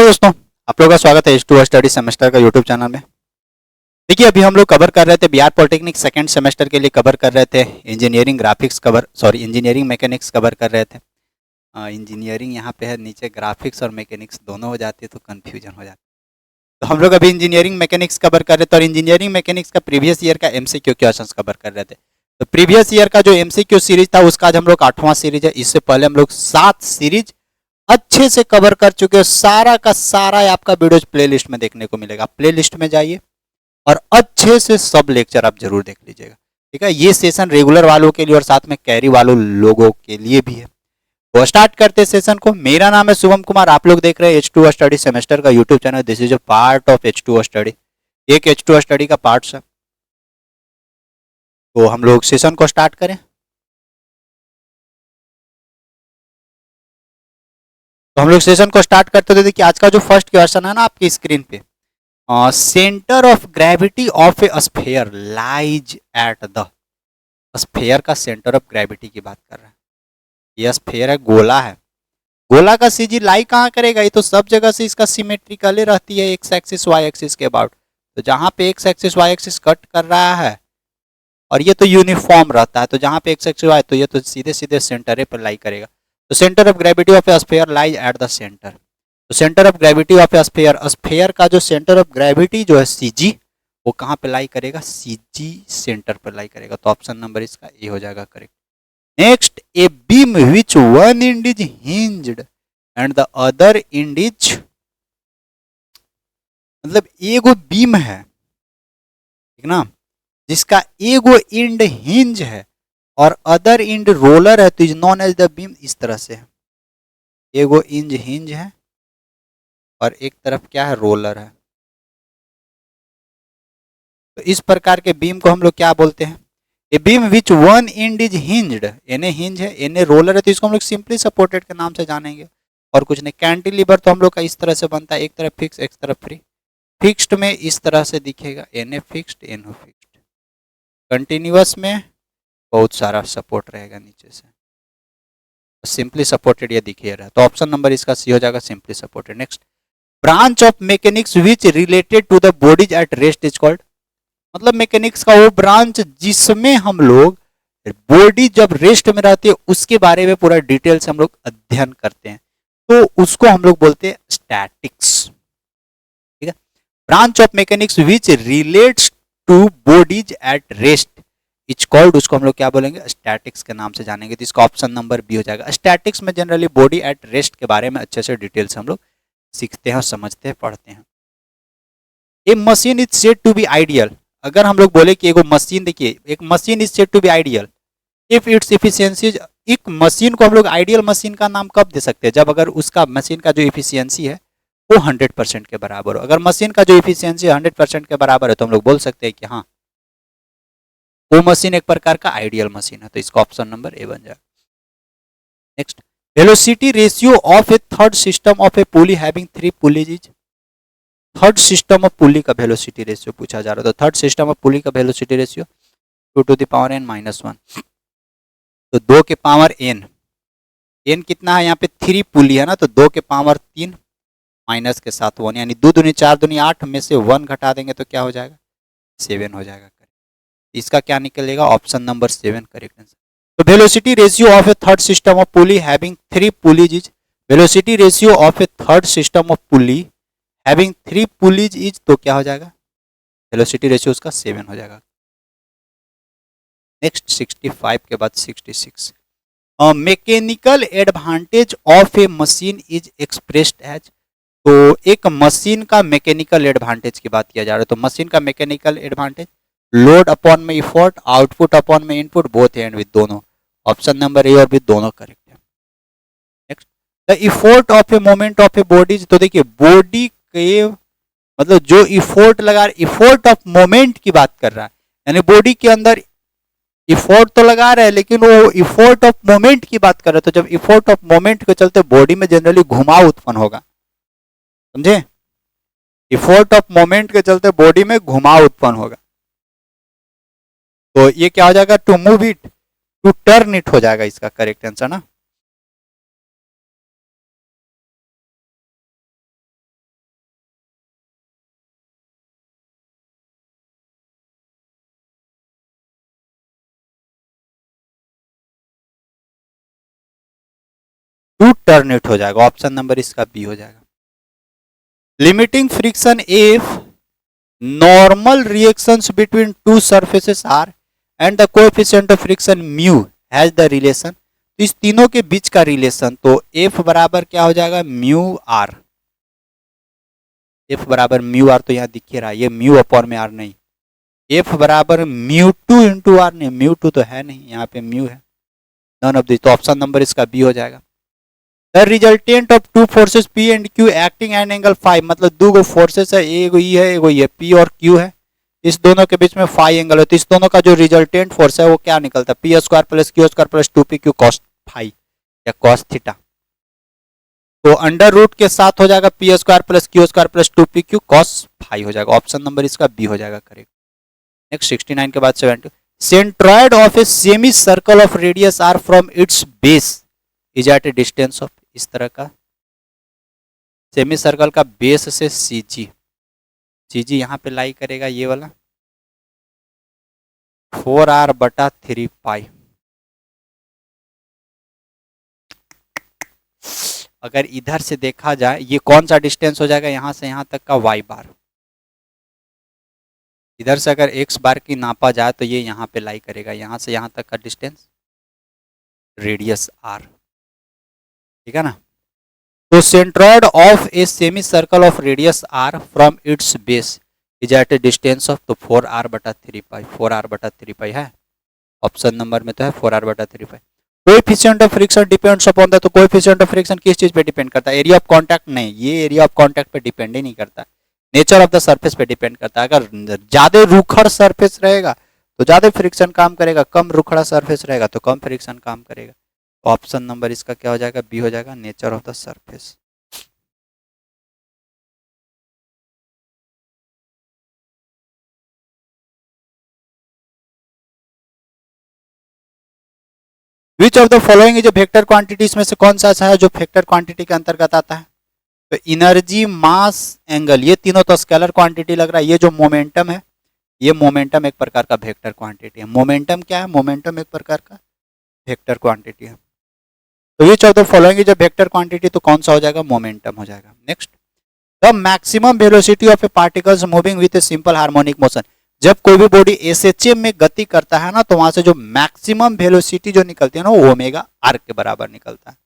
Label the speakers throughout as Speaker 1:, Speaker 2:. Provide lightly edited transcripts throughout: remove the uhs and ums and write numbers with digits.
Speaker 1: दोस्तों, आप लोगों का स्वागत है H2O स्टडी सेमेस्टर का यूट्यूब चैनल में। देखिए, अभी हम लोग कवर कर रहे थे बिहार पॉलिटेक्निक सेकंड सेमेस्टर के लिए कवर कर रहे थे इंजीनियरिंग मैकेनिक्स कवर कर रहे थे। इंजीनियरिंग यहाँ पे है, नीचे ग्राफिक्स और मैकेनिक्स दोनों हो जाती है तो कन्फ्यूजन हो जाता है। तो हम लोग अभी इंजीनियरिंग मैकेनिक्स कवर कर रहे थे और इंजीनियरिंग मैकेनिक्स का प्रीवियस ईयर का MCQ क्वेश्चंस कवर कर रहे थे। तो प्रीवियस ईयर का जो MCQ सीरीज था उसका आज हम लोग 8वां सीरीज है। इससे पहले हम लोग 7 सीरीज अच्छे से कवर कर चुके हो। सारा का सारा आपका वीडियोज प्लेलिस्ट में देखने को मिलेगा। प्लेलिस्ट में जाइए और अच्छे से सब लेक्चर आप जरूर देख लीजिएगा, ठीक है। ये सेशन रेगुलर वालों के लिए और साथ में कैरी वालों लोगों के लिए भी है। तो स्टार्ट करते हैं सेशन को। मेरा नाम है शुभम कुमार, आप लोग देख रहे हैं H2O स्टडी सेमेस्टर का YouTube channel. This is a part of H2O study, एक H2O स्टडी का पार्ट है। तो हम लोग सेशन को स्टार्ट करें। तो हम लोग सेशन को स्टार्ट करते थे। देखिए, आज का जो फर्स्ट क्वेश्चन है ना आपकी स्क्रीन पे, centre of gravity of a sphere lies at the. Sphere का सेंटर ऑफ ग्रेविटी की बात कर रहे हैं। ये स्फीयर है, गोला है। गोला का सीजी लाई कहाँ करेगा? ये तो सब जगह से इसका सिमेट्रिकली रहती है, एक्स एक्सिस वाई एक्सिस के अबाउट। तो जहां पे X axis Y axis cut कर रहा है और ये तो यूनिफॉर्म रहता है, तो जहां पे एक्स एक्सिस वाई तो ये तो सीधे सीधे सेंटर पर लाई करेगा। तो centre of gravity of a sphere lies at the centre. तो centre of gravity of a sphere, sphere का जो सेंटर ऑफ ग्रेविटी जो है सीजी, वो कहाँ पे लाई करेगा? सीजी सेंटर पर लाई करेगा। तो ऑप्शन नंबर इसका ए हो जाएगा correct. Next, a beam which one and is hinged and the other and is, मतलब एगो बीम है, ठीक ना, जिसका एगो एंड हिंज है और अदर एंड रोलर है, तो is known as the beam. इस तरह से है, एगो इंज हिंज है और एक तरफ क्या है? रोलर है। तो इस प्रकार के बीम को हम लोग क्या बोलते हैं? A beam which one and is hinged, एने हिंज है एने रोलर है, तो इसको हम लोग सिंपली सपोर्टेड के नाम से जानेंगे और कुछ नहीं। कैंटिलीवर तो हम लोग का इस तरह से बनता है, एक तरफ फिक्स एक तरफ फ्री। फिक्स्ड में इस तरह से दिखेगा, एने फिक्स्ड एनो फिक्स्ड। कंटिन्यूअस में बहुत सारा सपोर्ट रहेगा नीचे से, सिंपली सपोर्टेड ये दिख रहा है। तो ऑप्शन नंबर इसका सी हो जाएगा, simply supported. Next, branch of mechanics which related to the bodies at rest is called. मतलब मैकेनिक्स का वो ब्रांच जिसमें हम लोग बॉडी जब रेस्ट में रहती है उसके बारे में पूरा डिटेल से हम लोग अध्ययन करते हैं, तो उसको हम लोग बोलते हैं स्टैटिक्स, ठीक है। Branch of mechanics which relates two bodies at rest is called, उसको हम लोग क्या बोलेंगे? स्टैटिक्स के नाम से जानेंगे। तो इसका ऑप्शन नंबर बी हो जाएगा। स्टैटिक्स में जनरली बॉडी एट रेस्ट के बारे में अच्छे से डिटेल से हम लोग सीखते हैं और समझते हैं, पढ़ते हैं। A machine is said to be ideal. अगर हम लोग बोले कि एगो मशीन, देखिए एक machine is said to be ideal if its efficiency. एक मशीन को हम लोग आइडियल मशीन का नाम कब दे सकते हैं? जब अगर उसका मशीन का जो इफिशियंसी है वो 100% के बराबर हो। अगर मशीन का जो इफिशियंसी 100% के बराबर है तो हम लोग बोल सकते हैं कि हाँ, वो मशीन एक प्रकार का आइडियल मशीन है। तो इसका ऑप्शन नंबर ए बन जाएगा। Next, velocity ratio of a third system of A pulley having 3 pulleys is. Third system of पुली का वेलोसिटी रेशियो पूछा जा रहा है। तो थर्ड सिस्टम ऑफ पुली का velocity ratio 2 to the power n - 1। तो 2 के पावर n, n कितना है यहाँ पे? 3 पुली है ना, तो 2 के पावर 3 माइनस के साथ 1, यानी 2 दूनी 4 दूनी 8 में से 1 घटा देंगे तो क्या हो जाएगा? 7 हो जाएगा। इसका क्या निकलेगा? Option number 7 correct answer. तो velocity ratio of a third system of pulley having 3 pulleys is, velocity ratio of a third system of pulley having 3 pulleys is, तो क्या हो जाएगा? वेलोसिटी रेशियो उसका 7 हो जाएगा। नेक्स्ट, 65 के बाद 66, mechanical advantage of a machine is expressed as. तो एक मशीन का मैकेनिकल एडवांटेज की बात किया जा रहा है। तो मशीन का मैकेनिकल एडवांटेज, लोड अपॉन में इफोर्ट, आउटपुट अपॉन में इनपुट, बोथ एंड विद, दोनों। ऑप्शन नंबर ए और बी दोनों करेक्ट है। Next, the effort of a moment of A bodies. तो देखिए बॉडी के मतलब जो इफोर्ट लगा, इफोर्ट ऑफ मोमेंट की बात कर रहा है, यानी बॉडी के अंदर इफोर्ट तो लगा रहा है लेकिन वो इफोर्ट ऑफ मोमेंट की बात कर रहा है। तो जब इफोर्ट ऑफ मोमेंट के चलते बॉडी में जनरली घुमाव उत्पन्न होगा, समझे? इफोर्ट ऑफ मोमेंट के चलते बॉडी में घुमाव उत्पन्न होगा, तो ये क्या हो जाएगा? To move it, to turn it हो जाएगा इसका करेक्ट आंसर ना। अल्टरनेट हो जाएगा, ऑप्शन नंबर इसका बी हो जाएगा। Limiting friction if normal reactions between two surfaces are and the coefficient of friction mu has the relation. तो इस तीनों के बीच का रिलेशन, तो एफ बराबर क्या हो जाएगा, म्यू आर। एफ बराबर म्यू आर तो यहाँ दिख ही रहा है, ये म्यू अपॉन में आर नहीं, एफ बराबर म्यू टू इंटू आर नहीं, म्यू टू तो है नहीं, यहाँ पे म्यू है, नन ऑफ दिस, तो ऑप्शन नंबर इसका बी हो जाएगा। The resultant of two forces P and Q acting at angle five, मतलब दो गो फोर्सेस है, एगो ई है एगो ये, पी और क्यू है, इस दोनों के बीच में फाइव एंगल है, तो इस दोनों का जो रिजल्टेंट फोर्स है वो क्या निकलता है, P square plus Q square plus two P Q cos five या कॉस थीटा। तो अंडर रूट के साथ हो जाएगा P square plus Q square plus two P Q cos five हो जाएगा, ऑप्शन नंबर इसका बी हो जाएगा करेक्ट। नेक्स्ट 69 के बाद 70, centroid of a semi circle of radius R from its base is at a distance of, इस तरह का सेमी सर्कल का बेस से सीजी, सीजी यहाँ पे लाई करेगा ये वाला 4r बटा 3 पाई। अगर इधर से देखा जाए ये कौन सा डिस्टेंस हो जाएगा, यहां से यहां तक का y बार, इधर से अगर x बार की नापा जाए तो ये यहाँ पे लाई करेगा, यहाँ से यहाँ तक का डिस्टेंस रेडियस r, ठीक है ना। तो centroid of a semi circle of radius r from its base is at a distance of, तो 4r बटा 3 पाई, 4r बटा 3 पाई है, ऑप्शन नंबर में तो है 4r बटा 3 pi. Coefficient of friction depends upon the, तो कोएफिशिएंट ऑफ फ्रिक्शन किस चीज पे डिपेंड करता है, एरिया ऑफ कांटेक्ट नहीं, ये एरिया ऑफ कांटेक्ट पे डिपेंड ही नहीं करता, नेचर ऑफ द सरफेस पे डिपेंड करता है। अगर ज्यादा रूखड़ सरफेस रहेगा तो ज्यादा फ्रिक्शन काम करेगा, कम रूखड़ा सरफेस रहेगा तो कम फ्रिक्शन काम करेगा, ऑप्शन नंबर इसका क्या हो जाएगा, बी हो जाएगा, nature of the surface. Which of the following is vector quantity, इसमें से कौन सा ऐसा है जो वेक्टर क्वांटिटी के अंतर्गत आता है, तो एनर्जी मास एंगल, ये तीनों तो स्केलर क्वांटिटी लग रहा है, ये जो मोमेंटम है ये मोमेंटम एक प्रकार का वेक्टर क्वांटिटी है। मोमेंटम क्या है, मोमेंटम एक प्रकार का वेक्टर क्वांटिटी है। तो विच of the following is a vector quantity, तो कौन सा हो जाएगा, मोमेंटम हो जाएगा। Next, the maximum velocity of A particles moving with a simple harmonic motion, जब कोई भी बॉडी एसएचएम में गति करता है ना तो वहां से जो मैक्सिमम वेलोसिटी जो निकलती है ना वो ओमेगा आर के बराबर निकलता है।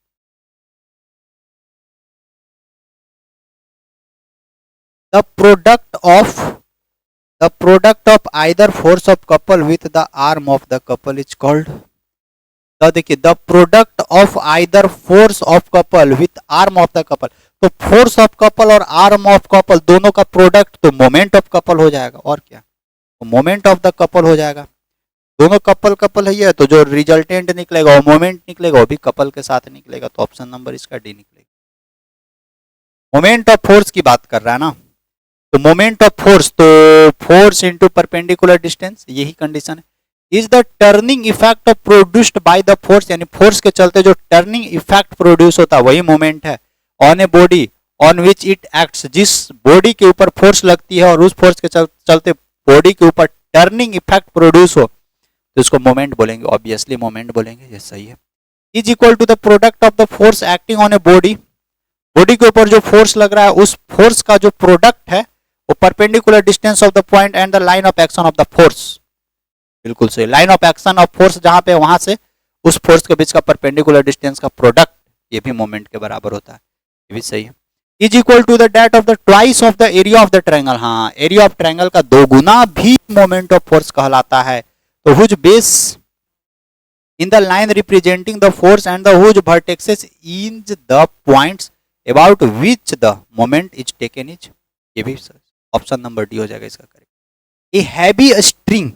Speaker 1: The product of either force of couple with the arm of the couple is called, तो देखिए the product of either force of couple with arm of the couple, तो फोर्स ऑफ कपल और arm of couple दोनों का product तो moment of couple हो जाएगा, और क्या, तो मोमेंट ऑफ द कपल हो जाएगा। दोनों कपल कपल है तो जो रिजल्टेंट निकलेगा वो मोमेंट निकलेगा, वो भी कपल के साथ निकलेगा, तो ऑप्शन नंबर इसका डी निकलेगा। मोमेंट ऑफ फोर्स की बात कर रहा है ना, तो मोमेंट ऑफ फोर्स तो फोर्स इंटू परपेंडिकुलर डिस्टेंस, यही कंडीशन है। Is the turning effect produced by the force, यानी फोर्स के चलते जो टर्निंग इफेक्ट प्रोड्यूस होता है वही मोमेंट है। On a body on which it acts, जिस बॉडी के ऊपर फोर्स लगती है और उस फोर्स के चलते बॉडी के ऊपर टर्निंग इफेक्ट प्रोड्यूस हो तो इसको मोमेंट बोलेंगे, ऑब्वियसली मोमेंट बोलेंगे, ये सही है। Is equal to the product of the force acting on a body, body के ऊपर जो फोर्स लग रहा है उस फोर्स का जो प्रोडक्ट है वो perpendicular distance of the point and the line of action of the force, बिल्कुल सही, line of action of force जहां पे वहां से उस फोर्स के बीच का परपेंडिकुलर डिस्टेंस का प्रोडक्ट, ये भी मोमेंट के बराबर होता है, ये भी सही है। Is equal to the date of the twice of the area of the triangle, हाँ एरिया ऑफ ट्रायंगल का 2 गुना भी मोमेंट ऑफ फोर्स कहलाता है। तो whose base in the line representing the force and the whose vertexes in the points about which the moment is taken is, ये भी option number D हो जाएगा इसका करेक्ट। ए हैवी स्ट्रिंग,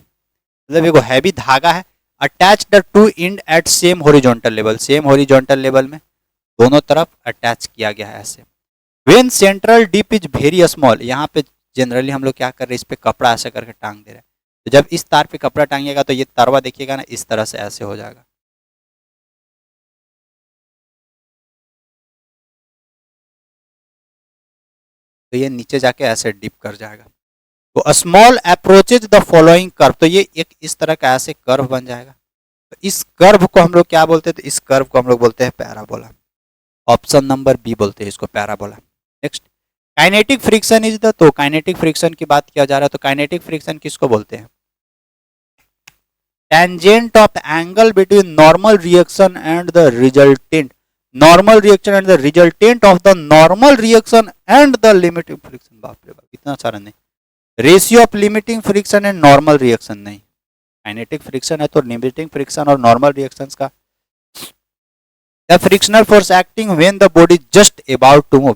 Speaker 1: मतलब एक हैवी धागा है, attach the two end at same horizontal level, same horizontal level में दोनों तरफ अटैच किया गया है ऐसे। When central dip is very small, यहाँ पे जनरली हम लोग क्या कर रहे हैं, इस पे कपड़ा ऐसे करके टांग दे रहे हैं, तो जब इस तार पे कपड़ा टांगिएगा तो ये तारवा देखिएगा ना इस तरह से ऐसे हो जाएगा, तो ये नीचे जाके ऐसे डिप कर जाएगा। तो small approaches the following curve, तो ये एक इस तरह का ऐसे कर्व बन जाएगा, तो इस कर्व को हम लोग क्या बोलते हैं, तो इस कर्व को हम लोग बोलते हैं पैराबोला। ऑप्शन नंबर बी बोलते हैं इसको, parabola. Next, kinetic friction is the, तो काइनेटिक फ्रिक्शन की बात किया जा रहा है तो काइनेटिक फ्रिक्शन किसको बोलते हैं? Tangent of angle between normal reaction and the resultant, normal reaction and the resultant of the normal reaction and the limiting friction. बाप रे बाप, इतना सारा नहीं। Ratio of limiting friction and normal reaction नहीं, काइनेटिक फ्रिक्शन है तो limiting friction और नॉर्मल रिएक्शंस का। The frictional force acting when the body just about to move,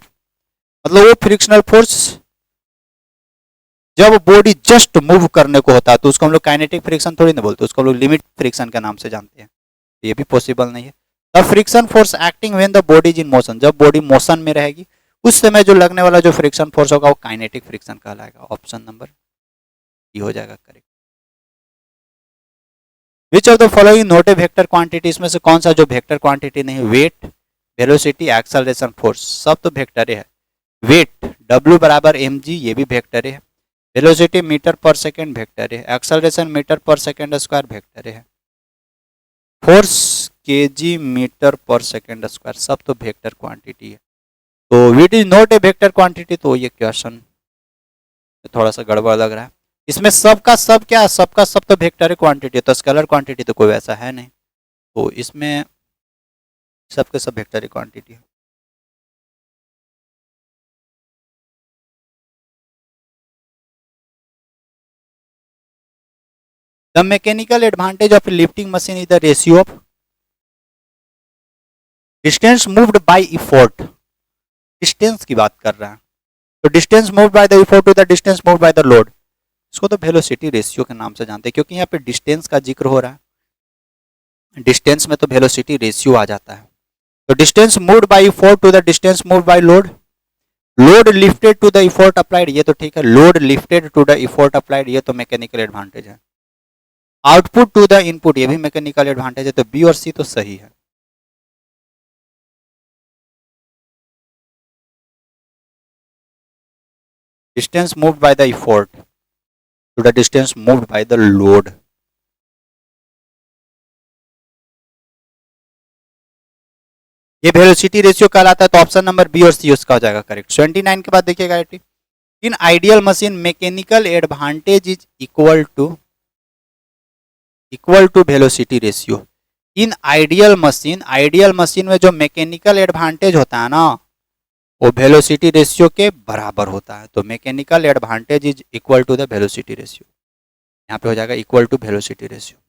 Speaker 1: मतलब वो फ्रिक्शनल फोर्स जब बॉडी जस्ट मूव करने को होता है तो उसको हम लोग काइनेटिक फ्रिक्शन थोड़ी ना बोलते, उसको हम लोग लिमिट फ्रिक्शन के नाम से जानते हैं, ये भी पॉसिबल नहीं है। The friction force acting when the body is in motion, जब बॉडी मोशन में रहेगी उस समय जो लगने वाला जो फ्रिक्शन फोर्स होगा वो काइनेटिक फ्रिक्शन कहलाएगा। ऑप्शन नंबर डी हो जाएगा correct. Which of the following not a vector quantity, इसमें से कौन सा जो वेक्टर क्वांटिटी नहीं? वेट, वेलोसिटी, एक्सेलरेशन, फोर्स, सब तो वेक्टर है। वेट W बराबर mg, ये भी वेक्टर है। Velocity metre per second vector है। Acceleration metre per second square vector है। Force kg metre per second square, सब तो वेक्टर क्वांटिटी है। तो weight is not a vector quantity, तो ये क्वेश्चन थोड़ा सा गड़बड़ लग रहा है। इसमें सबका सब क्या है? सबका सब तो वेक्टर क्वांटिटी है, तो स्केलर क्वांटिटी तो कोई वैसा है नहीं, तो इसमें सबके सब वेक्टर क्वांटिटी है। The mechanical advantage of lifting machine is the ratio of distance moved by effort, distance की बात कर रहा है तो distance moved by the effort to the distance moved by the load, इसको तो वेलोसिटी रेशियो के नाम से जानते हैं, क्योंकि यहाँ पे डिस्टेंस का जिक्र हो रहा है, डिस्टेंस में तो वेलोसिटी रेशियो आ जाता है। तो distance moved by effort to the distance moved by load, load lifted to the effort applied, ये तो ठीक है, load lifted to the effort applied, ये तो मैकेनिकल एडवांटेज है। आउटपुट टू द इनपुट, ये भी मैकेनिकल एडवांटेज है, तो बी और सी तो सही है। Distance moved by the effort to the distance moved by the load. ये वेलोसिटी रेशियो कहलाता है, तो ऑप्शन नंबर बी और सी उसका हो जाएगा करेक्ट। 29 के बाद देखिएगा, in ideal machine mechanical advantage is equal to velocity ratio. In ideal machine में जो मैकेनिकल एडवांटेज होता है ना वो वेलोसिटी रेशियो के बराबर होता है, तो mechanical advantage is equal to the velocity ratio, यहाँ पे हो जाएगा equal to velocity ratio.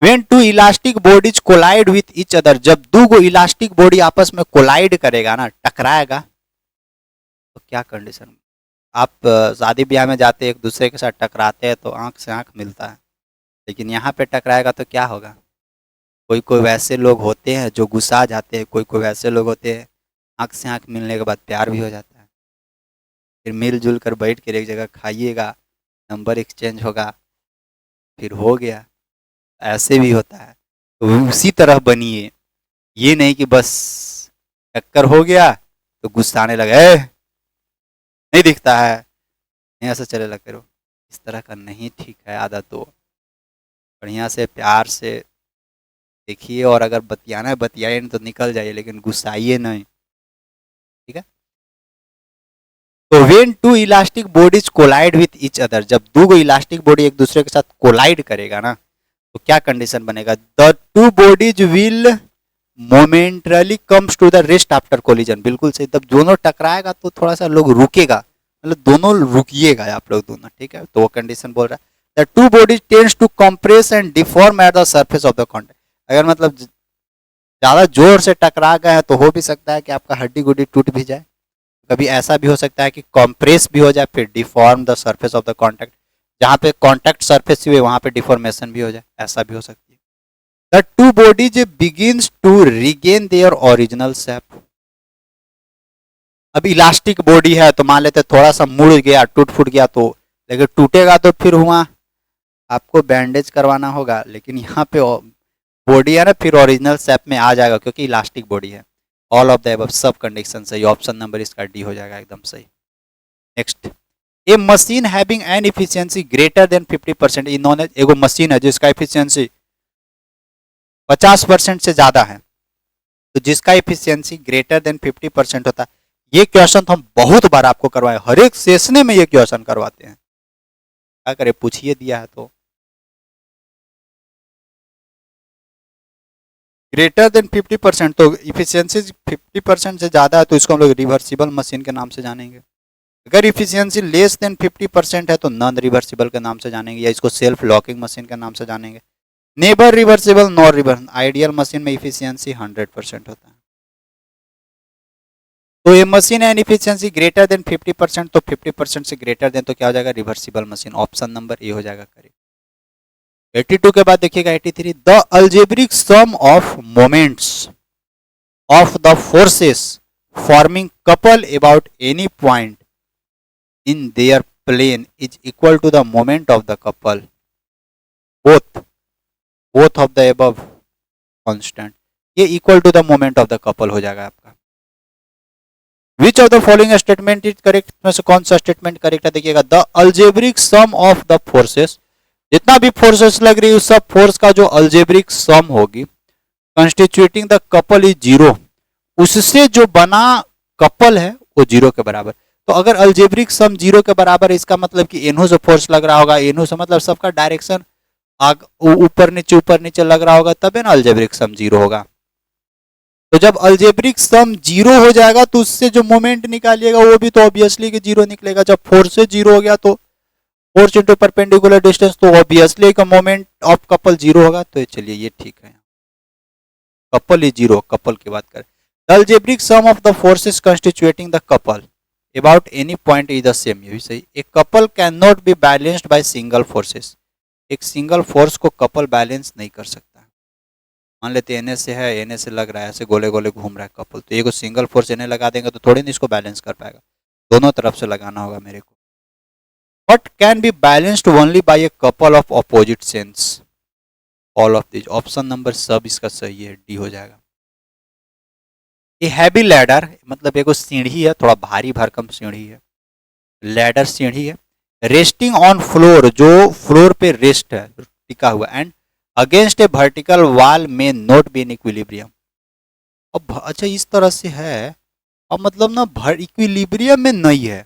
Speaker 1: When two elastic bodies collide with each other, जब दो गो इलास्टिक बॉडी आपस में कोलाइड करेगा ना, टकराएगा, तो क्या कंडीशन? आप शादी ब्याह में जाते एक दूसरे के साथ टकराते हैं तो आंख से आंख मिलता है, लेकिन यहाँ पे टकराएगा तो क्या होगा? कोई कोई वैसे लोग होते हैं जो गुस्सा जाते हैं, कोई कोई वैसे लोग होते हैं आंख से आंख मिलने के बाद प्यार भी हो जाता है, फिर मिलजुल कर बैठ कर एक जगह खाइएगा, नंबर एक्सचेंज होगा, फिर हो गया। ऐसे भी होता है, तो उसी तरह बनिए, ये नहीं कि बस टक्कर हो गया तो गुस्सा आने लगा, नहीं दिखता है, नहीं ऐसा चले लग करो, इस तरह का नहीं ठीक है आदत। तो बढ़िया से प्यार से देखिए, और अगर बतियाना है बतियाइए, नहीं तो निकल जाइए, लेकिन गुस्साइए नहीं, ठीक है। तो when two elastic bodies collide with each other, जब दो गो इलास्टिक बॉडी एक दूसरे के साथ कोलाइड करेगा ना तो क्या कंडीशन बनेगा? The two bodies will momentarily comes to the rest after collision, बिल्कुल सही। तब दोनों टकराएगा तो थोड़ा सा लोग रुकेगा, मतलब दोनों रुकिएगा आप लोग दोनों, ठीक है, तो वो कंडीशन बोल रहा है। The two bodies tends to compress and deform at the surface of the contact, अगर मतलब ज़्यादा जोर से टकरा गए हैं तो हो भी सकता है कि आपका हड्डी गुड्डी टूट भी जाए, कभी ऐसा भी हो सकता है कि कंप्रेस भी हो जाए, फिर deform the surface of the contact, जहाँ पे कॉन्टैक्ट सरफेस हुए वहां पे डिफॉर्मेशन भी हो जाए, ऐसा भी हो सकती है। The two bodies begins to regain their original shape, अब इलास्टिक बॉडी है तो मान लेते थोड़ा सा मुड़ गया, टूट फूट गया, तो लेकिन टूटेगा तो फिर हुआ आपको बैंडेज करवाना होगा, लेकिन यहाँ पे बॉडी है ना फिर ओरिजिनल शेप में आ जाएगा क्योंकि इलास्टिक बॉडी है। ऑल ऑफ द अबव सब कंडीशन सही, ऑप्शन नंबर इसका डी हो जाएगा एकदम सही। Next, A machine having an efficiency greater than 50%, इन्होंने एगो मशीन है जिसका इफिशियंसी 50% से ज्यादा है, तो जिसका इफिशियंसी ग्रेटर देन 50% होता है। ये क्वेश्चन तो हम बहुत बार आपको करवाए, हर एक सेशन में ये क्वेश्चन करवाते हैं, क्या करें, पूछिए दिया है तो। ग्रेटर देन 50%, तो इफिशियंसी 50% से ज़्यादा है तो इसको हम लोग रिवर्सिबल मशीन के नाम से जानेंगे। अगर इफिशियंसी लेस देन 50% है तो नॉन रिवर्सिबल के नाम से जानेंगे, या इसको सेल्फ लॉकिंग मशीन के नाम से जानेंगे। Neighbour reversible, non reverse, ideal machine में इफिशियंसी 100% होता है। तो ये machine and efficiency greater than 50%, तो 50% से ग्रेटर देन तो क्या हो जाएगा, reversible machine. Option number A हो जाएगा करेक्ट। 82 के बाद देखिएगा 83, the algebraic sum of moments of the forces forming couple about any point in their plane is equal to the moment of the couple both of the above constant. ये equal to the moment of the couple हो जाएगा आपका। Which of the following statement is correct, में से कौन सा statement correct है, देखिएगा the algebraic sum of the forces, जितना भी फोर्सेस लग रही है उस सब फोर्स का जो अल्जेब्रिक सम होगी constituting the couple is zero, उससे जो बना कपल है वो जीरो के बराबर। तो अगर अल्जेब्रिक सम जीरो के बराबर है, इसका मतलब कि इन्हों से फोर्स लग रहा होगा, इन्हों से मतलब सबका डायरेक्शन ऊपर नीचे लग रहा होगा, तब है ना अल्जेब्रिक सम जीरो होगा। तो जब अल्जेब्रिक सम जीरो हो जाएगा तो उससे जो मोमेंट निकालिएगा वो भी तो ऑब्वियसली कि जीरो निकलेगा। जब फोर्स से जीरो हो गया तो फोर्स इंटू परपेंडिकुलर डिस्टेंस, तो ऑब्वियसली का मोमेंट ऑफ कपल जीरो होगा। तो चलिए ये ठीक है, कपल इज जीरो, कपल की बात करें। The algebraic sum of the forces constituting the couple about any point is the same, ये भी सही। A couple can not be balanced by single forces, एक सिंगल फोर्स को कपल बैलेंस नहीं कर सकता। मान लेते एनए से है, एनए से लग रहा है, ऐसे गोले गोले घूम रहा है कपल, तो ये को सिंगल फोर्स एनए लगा देंगे तो थोड़ी नहीं इसको बैलेंस कर पाएगा, दोनों तरफ से लगाना होगा मेरे को। But can be balanced only by a couple of opposite sense, all of this. Option number सब इसका सही है, डी हो जाएगा। ए हैवी लैडर, मतलब एगो सीढ़ी है, थोड़ा भारी भरकम सीढ़ी है, लैडर सीढ़ी है, रेस्टिंग ऑन फ्लोर, जो फ्लोर पे रेस्ट है, टिका हुआ, and against A vertical wall में नॉट बी इन इक्विलिब्रियम। अब अच्छा इस तरह से है, अब मतलब ना इक्विलिब्रियम में नहीं है,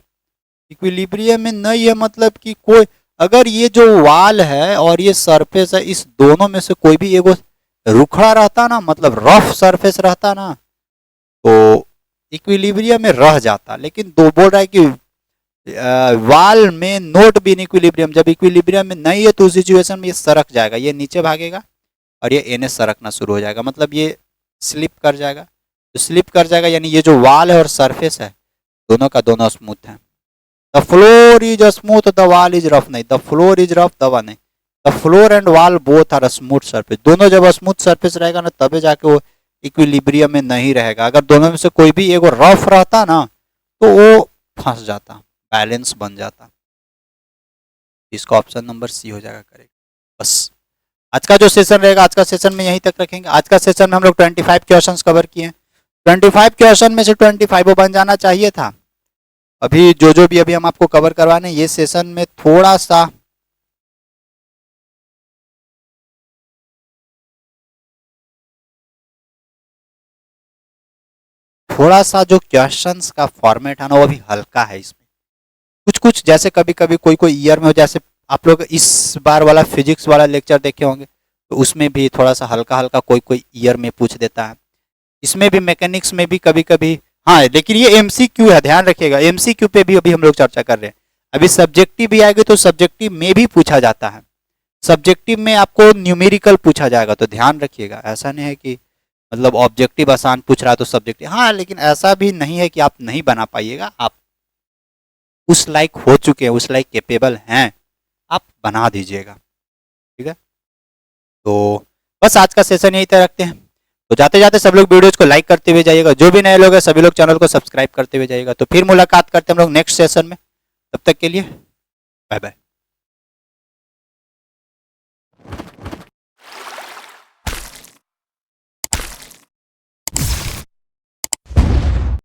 Speaker 1: इक्विलिब्रियम में नहीं है मतलब कि कोई, अगर ये जो वॉल है और ये सरफेस है, इस दोनों में से कोई भी एगो रुखड़ा रहता ना, मतलब रफ सरफेस रहता ना, तो इक्विलिब्रियम में रह जाता। लेकिन दो बोल रहा है कि वाल में नोट बी इन इक्विलिब्रियम, जब इक्विलिब्रियम में नहीं है तो उस सिचुएशन में ये सरक जाएगा, ये नीचे भागेगा और ये एनए सरकना शुरू हो जाएगा, मतलब ये स्लिप कर जाएगा। तो स्लिप कर जाएगा यानी ये जो वाल है और सरफेस है दोनों का दोनों स्मूथ है। The floor is smooth, the wall is rough, नहीं, the floor is rough, the wall नहीं, the floor and wall both are smooth surface. दोनों जब स्मूथ सरफेस रहेगा ना तबे जाके वो इक्विलिब्रियम में नहीं रहेगा। अगर दोनों में से कोई भी एगो रफ रहता ना तो वो फंस जाता, बैलेंस बन जाता। इसका ऑप्शन नंबर सी हो जाएगा करेक्ट। बस आज का जो सेशन रहेगा, आज का सेशन में यहीं तक रखेंगे। आज का सेशन में हम लोग 25 क्वेश्चंस कवर किए हैं। 25 क्वेश्चन में से 25 बन जाना चाहिए था। अभी जो भी अभी हम आपको कवर करवाने, ये सेशन में थोड़ा सा जो क्वेश्चंस का फॉर्मेट है ना वो अभी हल्का है। इसमें कुछ जैसे कभी कभी कोई ईयर में हो, जैसे आप लोग इस बार वाला फिजिक्स वाला लेक्चर देखे होंगे तो उसमें भी थोड़ा सा हल्का कोई ईयर में पूछ देता है। इसमें भी मैकेनिक्स में भी कभी कभी, हाँ, लेकिन ये एमसीक्यू है, ध्यान रखिएगा। एमसीक्यू पे भी अभी हम लोग चर्चा कर रहे हैं। अभी सब्जेक्टिव भी आएगी तो सब्जेक्टिव में भी पूछा जाता है, सब्जेक्टिव में आपको न्यूमेरिकल पूछा जाएगा, तो ध्यान रखिएगा। ऐसा नहीं है कि मतलब ऑब्जेक्टिव आसान पूछ रहा है तो सब्जेक्टिव, हाँ, लेकिन ऐसा भी नहीं है कि आप नहीं बना पाइएगा। आप उस लाइक हो चुके हैं, उस लाइक कैपेबल हैं, आप बना दीजिएगा, ठीक है। तो बस आज का सेशन यहीं तक रखते हैं। तो जाते जाते सब लोग वीडियोज को लाइक करते हुए जाइएगा, जो भी नए लोग हैं सभी लोग चैनल को सब्सक्राइब करते हुए जाइएगा। तो फिर मुलाकात करते हैं हम लोग नेक्स्ट सेशन में, तब तक के लिए बाय बाय।